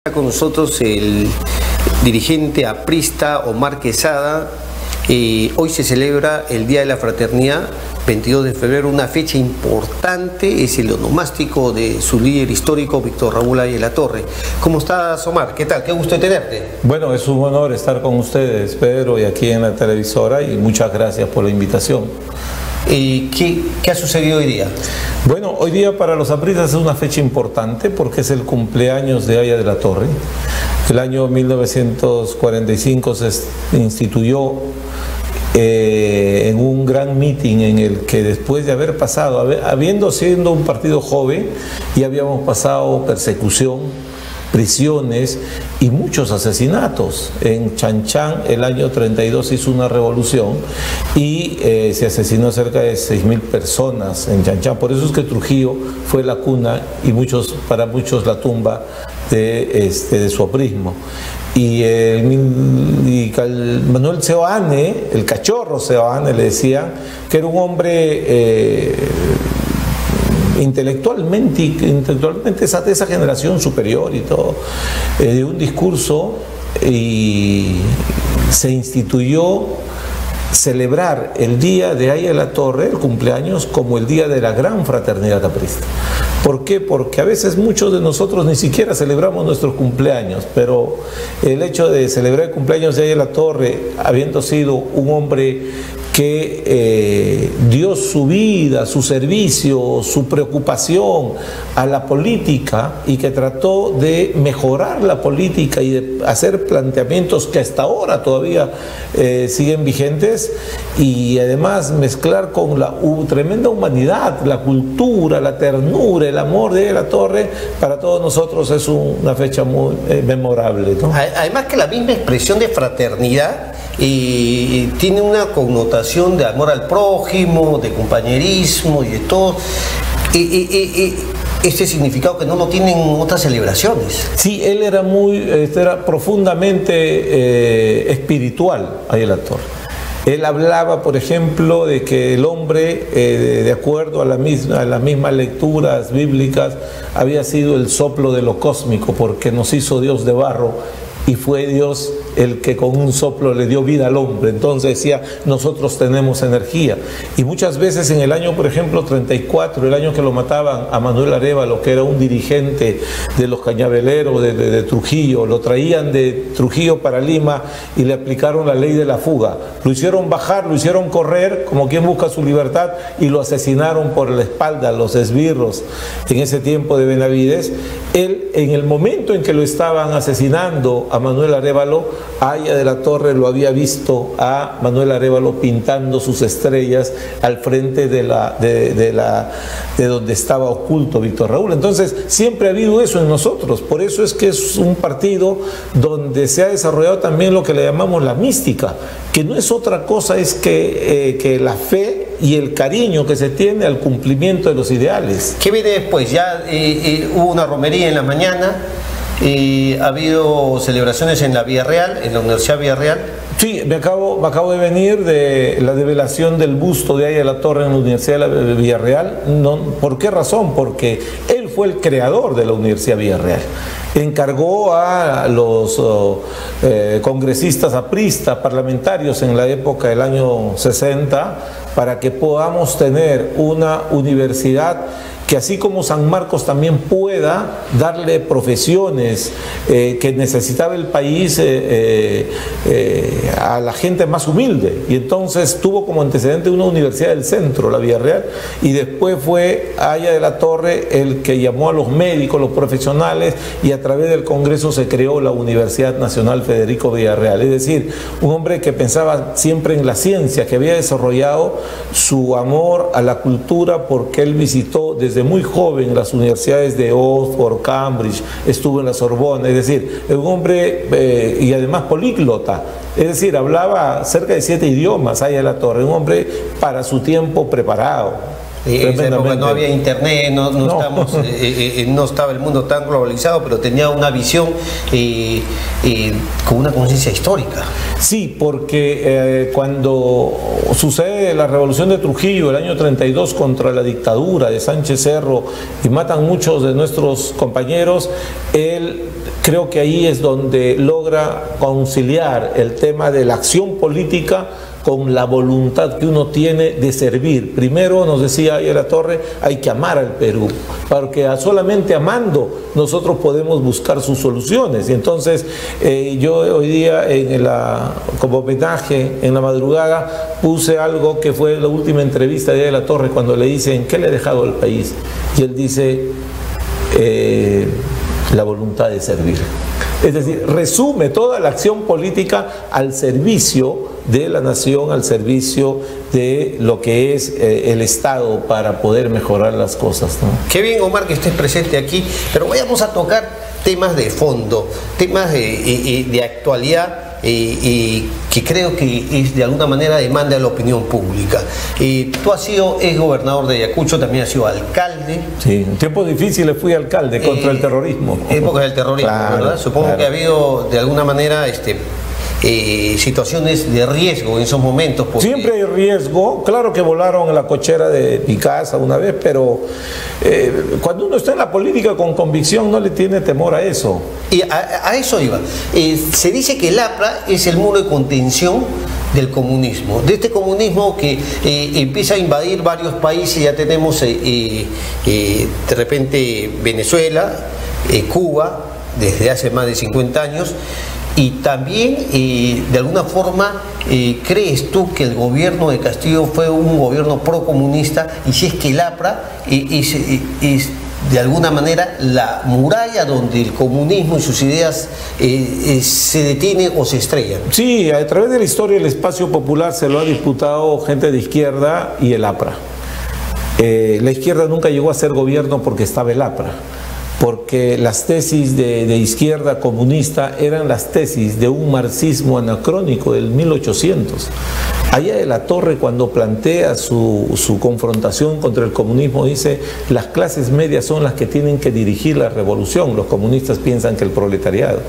Está con nosotros el dirigente aprista Omar Quesada. Hoy se celebra el Día de la Fraternidad, 22 de febrero, una fecha importante, es el onomástico de su líder histórico, Víctor Raúl Aya de la Torre. ¿Cómo estás, Omar? ¿Qué tal? Qué gusto de tenerte. Bueno, es un honor estar con ustedes, Pedro, y aquí en la televisora, y muchas gracias por la invitación. ¿Qué ha sucedido hoy día? Bueno, hoy día para los apristas es una fecha importante porque es el cumpleaños de Aya de la Torre. El año 1945 se instituyó en un gran meeting en el que después de haber pasado, habiendo sido un partido joven, y habíamos pasado persecución, prisiones y muchos asesinatos. En Chanchán el año 32 hizo una revolución y se asesinó cerca de 6.000 personas en Chanchán. Por eso es que Trujillo fue la cuna y para muchos la tumba de su aprismo. Y Manuel Seoane, el cachorro Seoane, le decían que era un hombre intelectualmente de esa generación superior y todo, de un discurso, y se instituyó celebrar el día de Aya de la Torre, el cumpleaños, como el día de la gran fraternidad aprista. ¿Por qué? Porque a veces muchos de nosotros ni siquiera celebramos nuestros cumpleaños, pero el hecho de celebrar el cumpleaños de Aya de la Torre, habiendo sido un hombre que dio su vida, su servicio, su preocupación a la política, y que trató de mejorar la política y de hacer planteamientos que hasta ahora todavía siguen vigentes, y además mezclar con la tremenda humanidad, la cultura, la ternura, el amor de la Torre, para todos nosotros es una fecha muy memorable, ¿no? Además que la misma expresión de fraternidad tiene una connotación de amor al prójimo, de compañerismo y de todo. Este significado que no lo tienen otras celebraciones. Sí, él era era profundamente espiritual, Aya de la Torre. Él hablaba, por ejemplo, de que el hombre, de acuerdo a las mismas lecturas bíblicas, había sido el soplo de lo cósmico, porque nos hizo Dios de barro, y fue Dios el que con un soplo le dio vida al hombre. Entonces decía, nosotros tenemos energía. Y muchas veces en el año, por ejemplo, 34, el año que lo mataban a Manuel Arévalo, que era un dirigente de los cañaveleros de Trujillo, lo traían de Trujillo para Lima y le aplicaron la ley de la fuga. Lo hicieron bajar, lo hicieron correr, como quien busca su libertad, y lo asesinaron por la espalda, los esbirros, en ese tiempo de Benavides. Él, en el momento en que lo estaban asesinando a Manuel Arévalo, Aya de la Torre lo había visto a Manuel Arévalo pintando sus estrellas al frente de donde estaba oculto Víctor Raúl. Entonces siempre ha habido eso en nosotros. Por eso es que es un partido donde se ha desarrollado también lo que le llamamos la mística, que no es otra cosa, es que la fe y el cariño que se tiene al cumplimiento de los ideales. ¿Qué viene después? Ya hubo una romería en la mañana. Ha habido celebraciones en la Villarreal, en la Universidad Villarreal. Sí, me acabo de venir de la develación del busto de Aya de la Torre en la Universidad de Villarreal. No, ¿por qué razón? Porque él fue el creador de la Universidad Villarreal. Encargó a los congresistas apristas, parlamentarios en la época del año 60, para que podamos tener una universidad que, así como San Marcos, también pueda darle profesiones que necesitaba el país a la gente más humilde. Y entonces tuvo como antecedente una universidad del centro, la Villarreal, y después fue Aya de la Torre el que llamó a los médicos, los profesionales, y a través del Congreso se creó la Universidad Nacional Federico Villarreal. Es decir, un hombre que pensaba siempre en la ciencia, que había desarrollado su amor a la cultura, porque él visitó desde muy joven las universidades de Oxford, Cambridge, estuvo en la Sorbona. Es decir, un hombre y además políglota, es decir, hablaba cerca de 7 idiomas, Aya de la Torre, un hombre para su tiempo preparado. En esa época no había internet, no estaba el mundo tan globalizado, pero tenía una visión con una conciencia histórica. Sí, porque cuando sucede la revolución de Trujillo el año 32 contra la dictadura de Sánchez Cerro y matan muchos de nuestros compañeros, él creo que ahí es donde logra conciliar el tema de la acción política con la voluntad que uno tiene de servir. Primero, nos decía ahí la Torre, hay que amar al Perú, porque solamente amando nosotros podemos buscar sus soluciones. Y entonces yo hoy día como homenaje en la madrugada puse algo que fue la última entrevista de la Torre, cuando le dicen ¿qué le ha dejado al país? Y él dice la voluntad de servir. Es decir, resume toda la acción política al servicio de la nación, al servicio de lo que es el Estado para poder mejorar las cosas, ¿no? Qué bien, Omar, que estés presente aquí, pero vayamos a tocar temas de fondo, temas de actualidad, que creo que es de alguna manera demanda de la opinión pública. Tú has sido exgobernador de Ayacucho, también has sido alcalde. Sí, en tiempos difíciles fui alcalde contra el terrorismo. Épocas del terrorismo, claro, ¿verdad? Supongo que ha habido de alguna manera situaciones de riesgo en esos momentos. Porque... Siempre hay riesgo, claro que volaron en la cochera de mi casa una vez, pero cuando uno está en la política con convicción no le tiene temor a eso. Y a eso iba. Se dice que el APRA es el muro de contención del comunismo, de este comunismo que empieza a invadir varios países. Ya tenemos de repente Venezuela, Cuba, desde hace más de 50 años. Y también, de alguna forma, ¿crees tú que el gobierno de Castillo fue un gobierno procomunista? Y si es que el APRA es de alguna manera la muralla donde el comunismo y sus ideas se detienen o se estrellan. Sí, a través de la historia el espacio popular se lo ha disputado gente de izquierda y el APRA. La izquierda nunca llegó a ser gobierno porque estaba el APRA, porque las tesis de izquierda comunista eran las tesis de un marxismo anacrónico del 1800. Allá de la Torre, cuando plantea su confrontación contra el comunismo, dice: las clases medias son las que tienen que dirigir la revolución. Los comunistas piensan que el proletariado.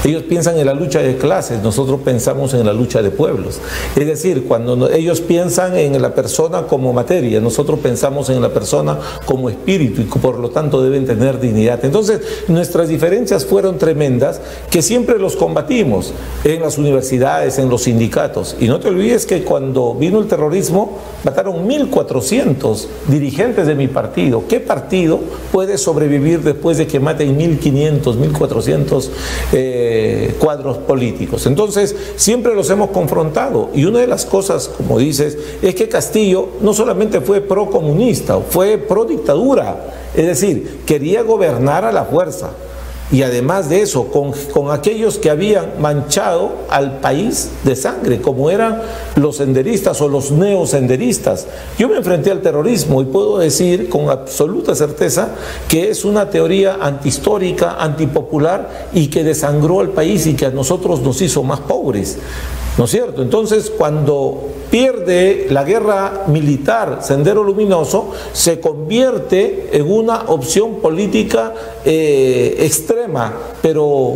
Ellos piensan en la lucha de clases, nosotros pensamos en la lucha de pueblos. Es decir, cuando ellos piensan en la persona como materia, nosotros pensamos en la persona como espíritu, y por lo tanto deben tener dignidad. Entonces, nuestras diferencias fueron tremendas, que siempre los combatimos en las universidades, en los sindicatos. Y no te olvides que cuando vino el terrorismo, mataron 1.400 dirigentes de mi partido. ¿Qué partido puede sobrevivir después de que maten 1.500, 1.400 cuadros políticos? Entonces, siempre los hemos confrontado. Y una de las cosas, como dices, es que Castillo no solamente fue pro-comunista, fue pro-dictadura. Es decir, quería gobernar a la fuerza. Y además de eso, con aquellos que habían manchado al país de sangre, como eran los senderistas o los neosenderistas. Yo me enfrenté al terrorismo y puedo decir con absoluta certeza que es una teoría antihistórica, antipopular, y que desangró al país y que a nosotros nos hizo más pobres, ¿no es cierto? Entonces, cuando pierde la guerra militar Sendero Luminoso, se convierte en una opción política extrema, pero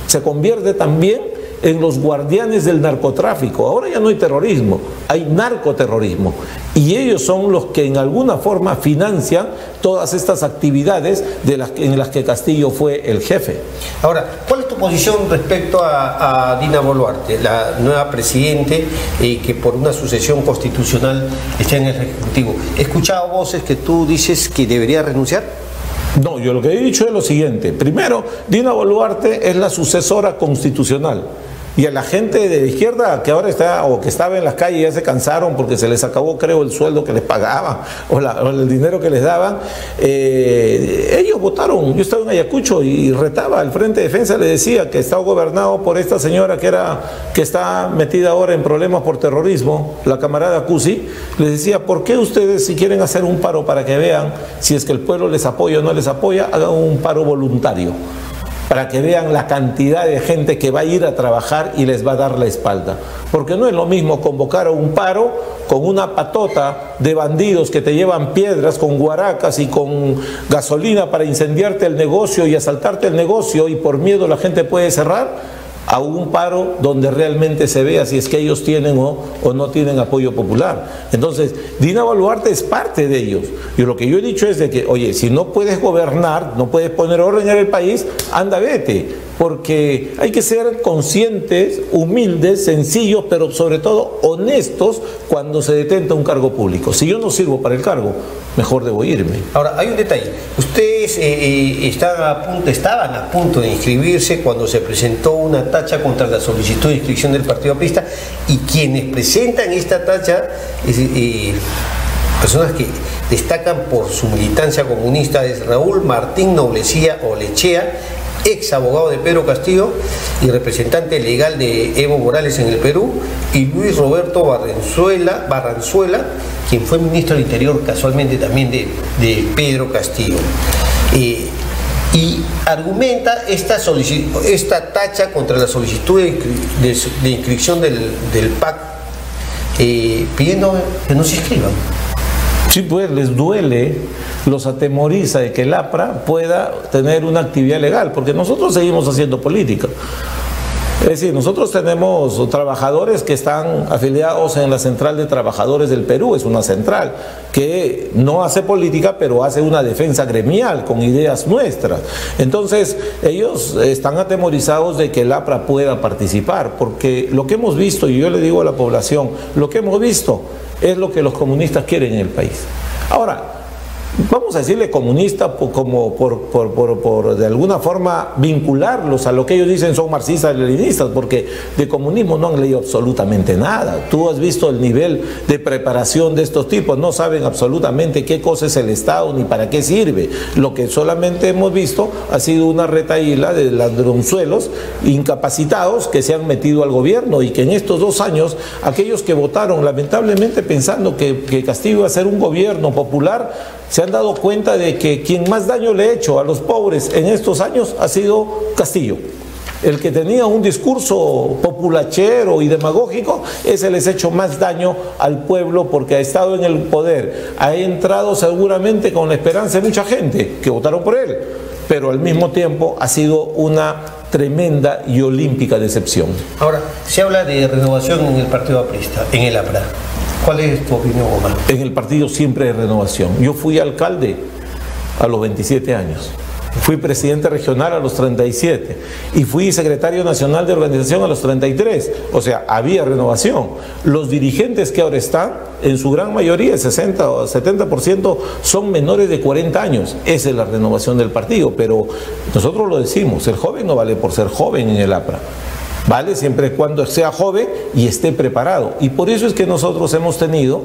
se convierte también en los guardianes del narcotráfico. Ahora ya no hay terrorismo, hay narcoterrorismo, y ellos son los que en alguna forma financian todas estas actividades en las que Castillo fue el jefe. Ahora, ¿cuál es tu posición respecto a Dina Boluarte, la nueva presidente que por una sucesión constitucional está en el Ejecutivo? He escuchado voces que tú dices que debería renunciar. No, yo lo que he dicho es lo siguiente. Primero, Dina Boluarte es la sucesora constitucional. Y a la gente de la izquierda que ahora está o que estaba en las calles ya se cansaron porque se les acabó, creo, el sueldo que les pagaban o el dinero que les daban. Ellos votaron. Yo estaba en Ayacucho y retaba al Frente de Defensa, le decía que estaba gobernado por esta señora que está metida ahora en problemas por terrorismo, la camarada Cusi. Les decía: ¿por qué ustedes, si quieren hacer un paro para que vean si es que el pueblo les apoya o no les apoya, hagan un paro voluntario? Para que vean la cantidad de gente que va a ir a trabajar y les va a dar la espalda. Porque no es lo mismo convocar a un paro con una patota de bandidos que te llevan piedras con guaracas y con gasolina para incendiarte el negocio y asaltarte el negocio, y por miedo la gente puede cerrar, a un paro donde realmente se vea si es que ellos tienen o no tienen apoyo popular. Entonces, Dina Boluarte es parte de ellos. Y lo que yo he dicho es de que, oye, si no puedes gobernar, no puedes poner orden en el país, anda, vete. porque hay que ser conscientes, humildes, sencillos, pero sobre todo honestos cuando se detenta un cargo público. Si yo no sirvo para el cargo, mejor debo irme. Ahora, hay un detalle. Ustedes estaban a punto de inscribirse cuando se presentó una tacha contra la solicitud de inscripción del Partido Aprista, y quienes presentan esta tacha, personas que destacan por su militancia comunista, es Raúl Martín Noblecía Olechea, ex abogado de Pedro Castillo y representante legal de Evo Morales en el Perú, y Luis Roberto Barranzuela, quien fue ministro del Interior casualmente también de Pedro Castillo. Y argumenta esta tacha contra la solicitud de inscripción del PAC, pidiendo que no se inscriban. Sí, pues les duele, los atemoriza de que el APRA pueda tener una actividad legal, porque nosotros seguimos haciendo política. Es decir, nosotros tenemos trabajadores que están afiliados en la Central de Trabajadores del Perú, es una central que no hace política, pero hace una defensa gremial con ideas nuestras. Entonces, ellos están atemorizados de que el APRA pueda participar, porque lo que hemos visto, y yo le digo a la población, lo que hemos visto es lo que los comunistas quieren en el país. Ahora, vamos a decirle comunista como por de alguna forma vincularlos a lo que ellos dicen son marxistas, leninistas, porque de comunismo no han leído absolutamente nada. Tú has visto el nivel de preparación de estos tipos, no saben absolutamente qué cosa es el Estado ni para qué sirve. Lo que solamente hemos visto ha sido una retahíla de ladronzuelos incapacitados que se han metido al gobierno, y que en estos 2 años aquellos que votaron lamentablemente pensando que Castillo iba a ser un gobierno popular, se han dado cuenta de que quien más daño le ha hecho a los pobres en estos años ha sido Castillo. El que tenía un discurso populachero y demagógico, ese les ha hecho más daño al pueblo, porque ha estado en el poder, ha entrado seguramente con la esperanza de mucha gente que votaron por él, pero al mismo tiempo ha sido una tremenda y olímpica decepción. Ahora, se habla de renovación en el Partido Aprista, en el APRA. ¿Cuál es tu opinión, Omar? En el partido siempre hay renovación. Yo fui alcalde a los 27 años. Fui presidente regional a los 37 y fui secretario nacional de organización a los 33. O sea, había renovación. Los dirigentes que ahora están, en su gran mayoría, el 60 o 70%, son menores de 40 años. Esa es la renovación del partido, pero nosotros lo decimos, el joven no vale por ser joven en el APRA. Vale siempre y cuando sea joven y esté preparado, y por eso es que nosotros hemos tenido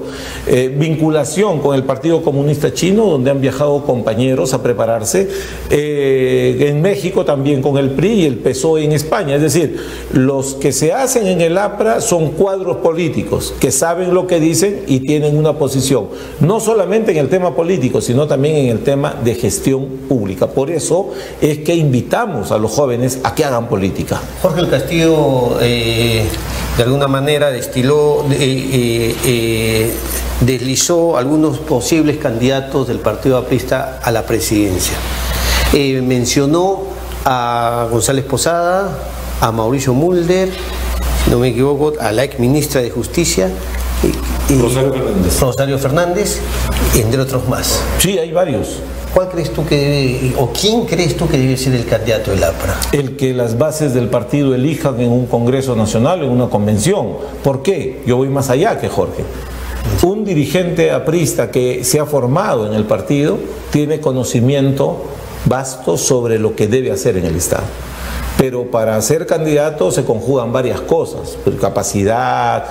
vinculación con el Partido Comunista Chino, donde han viajado compañeros a prepararse, en México también con el PRI y el PSOE en España. Es decir, los que se hacen en el APRA son cuadros políticos que saben lo que dicen y tienen una posición, no solamente en el tema político, sino también en el tema de gestión pública. Por eso es que invitamos a los jóvenes a que hagan política. Jorge el Castillo de alguna manera deslizó algunos posibles candidatos del Partido Aprista a la presidencia. Mencionó a González Posada, a Mauricio Mulder, si no me equivoco, a la ex ministra de Justicia, Rosario Fernández, entre otros más. Sí, hay varios. ¿Cuál crees tú que debe, o quién crees tú que debe ser el candidato del APRA? El que las bases del partido elijan en un Congreso Nacional, en una convención. ¿Por qué? Yo voy más allá que Jorge. Un dirigente aprista que se ha formado en el partido tiene conocimiento vasto sobre lo que debe hacer en el Estado. Pero para ser candidato se conjugan varias cosas, capacidad,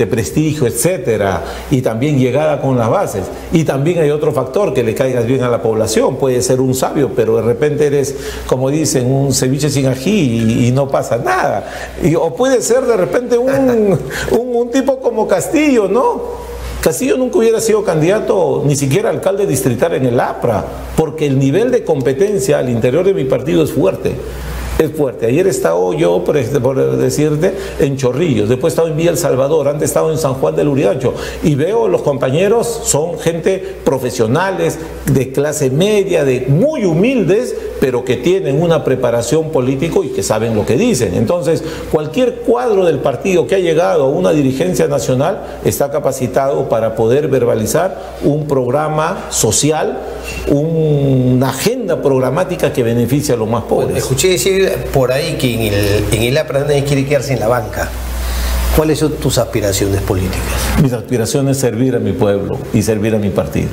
prestigio, etcétera, y también llegada con las bases. Y también hay otro factor, que le caigas bien a la población. Puede ser un sabio, pero de repente eres, como dicen, un ceviche sin ají y no pasa nada. O puede ser de repente un tipo como Castillo, ¿no? Castillo nunca hubiera sido candidato, ni siquiera alcalde distrital en el APRA, porque el nivel de competencia al interior de mi partido es fuerte. Es fuerte. Ayer he estado yo, por decirte, en Chorrillos, después he estado en Villa El Salvador, antes he estado en San Juan del Urigancho, y veo los compañeros, son gente profesionales, de clase media, de muy humildes, pero que tienen una preparación político y que saben lo que dicen. Entonces, cualquier cuadro del partido que ha llegado a una dirigencia nacional está capacitado para poder verbalizar un programa social, una agenda programática que beneficia a los más pobres. Escuché decir por ahí que en el APRA nadie quiere quedarse en la banca. ¿Cuáles son tus aspiraciones políticas? Mis aspiraciones es servir a mi pueblo y servir a mi partido.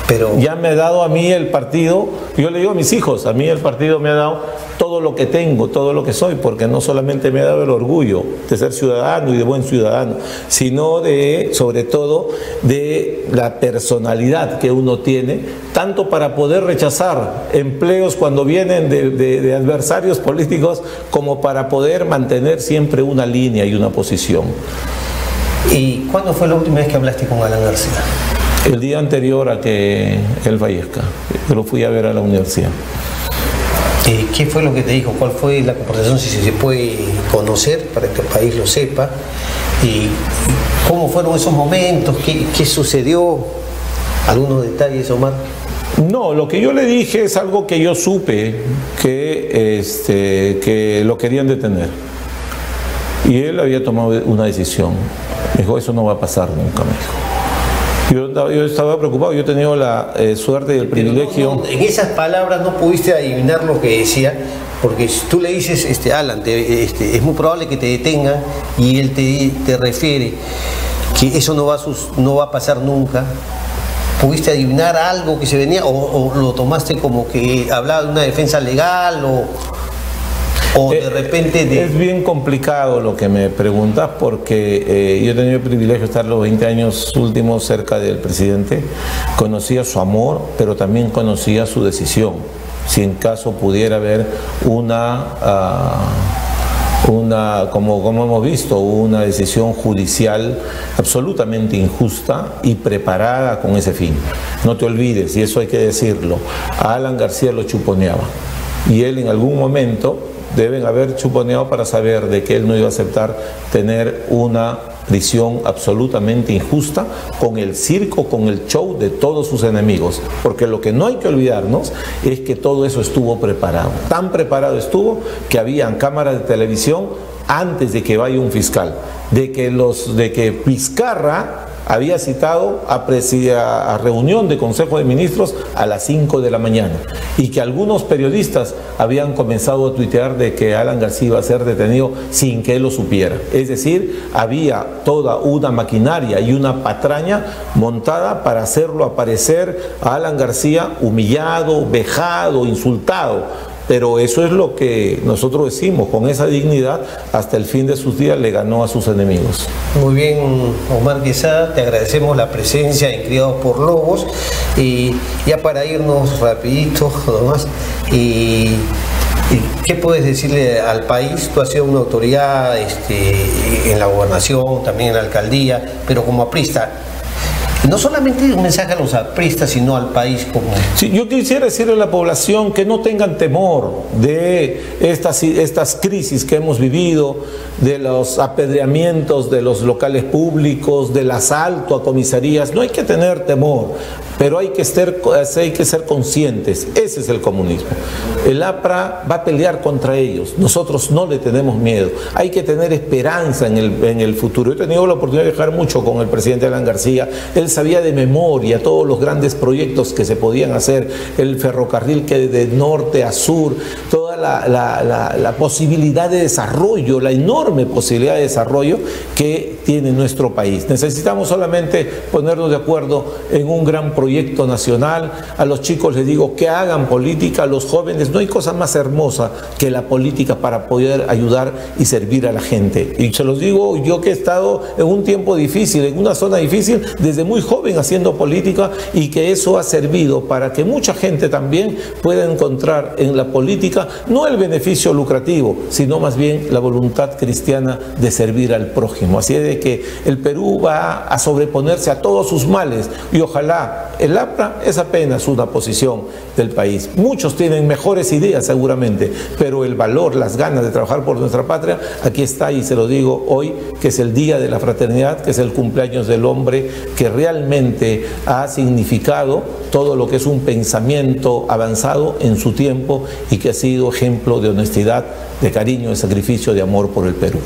Pero ya me ha dado a mí el partido, yo le digo a mis hijos, a mí el partido me ha dado todo lo que tengo, todo lo que soy, porque no solamente me ha dado el orgullo de ser ciudadano y de buen ciudadano, sino sobre todo de la personalidad que uno tiene, tanto para poder rechazar empleos cuando vienen de adversarios políticos, como para poder mantener siempre una línea y una posición. ¿Y cuándo fue la última vez que hablaste con Alan García? El día anterior a que él fallezca. Yo lo fui a ver a la universidad. ¿Qué fue lo que te dijo? ¿Cuál fue la conversación, si se puede conocer, para que el país lo sepa? ¿Y cómo fueron esos momentos? ¿Qué sucedió? ¿Algunos detalles, Omar? No, lo que yo le dije es algo que yo supe, que lo querían detener. Y él había tomado una decisión. Me dijo, eso no va a pasar nunca, me dijo. Yo estaba preocupado, yo he tenido la suerte y el privilegio. En esas palabras no pudiste adivinar lo que decía, porque si tú le dices, Alan, es muy probable que te detengan, y él te refiere que eso no va a pasar nunca. ¿Pudiste adivinar algo que se venía, o lo tomaste como que hablaba de una defensa legal, o de repente... Es bien complicado lo que me preguntas, porque yo he tenido el privilegio de estar los 20 años últimos cerca del presidente. Conocía su amor, pero también conocía su decisión. Si en caso pudiera haber como hemos visto, una decisión judicial absolutamente injusta y preparada con ese fin. No te olvides, y eso hay que decirlo, a Alan García lo chuponeaba, y él en algún momento deben haber chuponeado para saber de que él no iba a aceptar tener una prisión absolutamente injusta, con el circo, con el show de todos sus enemigos, porque lo que no hay que olvidarnos es que todo eso estuvo preparado. Tan preparado estuvo que habían cámaras de televisión antes de que vaya un fiscal, de que Vizcarra había citado a reunión de Consejo de Ministros a las 5 de la mañana, y que algunos periodistas habían comenzado a tuitear de que Alan García iba a ser detenido sin que él lo supiera. Es decir, había toda una maquinaria y una patraña montada para hacerlo aparecer a Alan García humillado, vejado, insultado. Pero eso es lo que nosotros decimos, con esa dignidad, hasta el fin de sus días le ganó a sus enemigos. Muy bien, Omar Quesada, te agradecemos la presencia en Criados por Lobos, y ya para irnos rapidito, nomás, y ¿qué puedes decirle al país? Tú has sido una autoridad en la gobernación, también en la alcaldía, pero como aprista, no solamente un mensaje a los apristas, sino al país como... Sí, yo quisiera decirle a la población que no tengan temor de estas crisis que hemos vivido, de los apedreamientos de los locales públicos, del asalto a comisarías. No hay que tener temor, pero hay que ser conscientes. Ese es el comunismo. El APRA va a pelear contra ellos. Nosotros no le tenemos miedo. Hay que tener esperanza en el futuro. He tenido la oportunidad de viajar mucho con el presidente Alan García. Él sabía de memoria todos los grandes proyectos que se podían hacer, el ferrocarril que de norte a sur, toda la posibilidad de desarrollo, la enorme posibilidad de desarrollo que tiene nuestro país. Necesitamos solamente ponernos de acuerdo en un gran proyecto nacional. A los chicos les digo que hagan política, a los jóvenes, no hay cosa más hermosa que la política para poder ayudar y servir a la gente. Y se los digo yo, que he estado en un tiempo difícil, en una zona difícil, desde muy joven haciendo política, y que eso ha servido para que mucha gente también pueda encontrar en la política no el beneficio lucrativo, sino más bien la voluntad cristiana de servir al prójimo. Así es de que el Perú va a sobreponerse a todos sus males, y ojalá el APRA es apenas una posición del país. Muchos tienen mejores ideas seguramente, pero el valor, las ganas de trabajar por nuestra patria, aquí está, y se lo digo hoy, que es el Día de la Fraternidad, que es el cumpleaños del hombre que realmente ha significado todo lo que es un pensamiento avanzado en su tiempo y que ha sido ejemplo de honestidad, de cariño, de sacrificio, de amor por el Perú.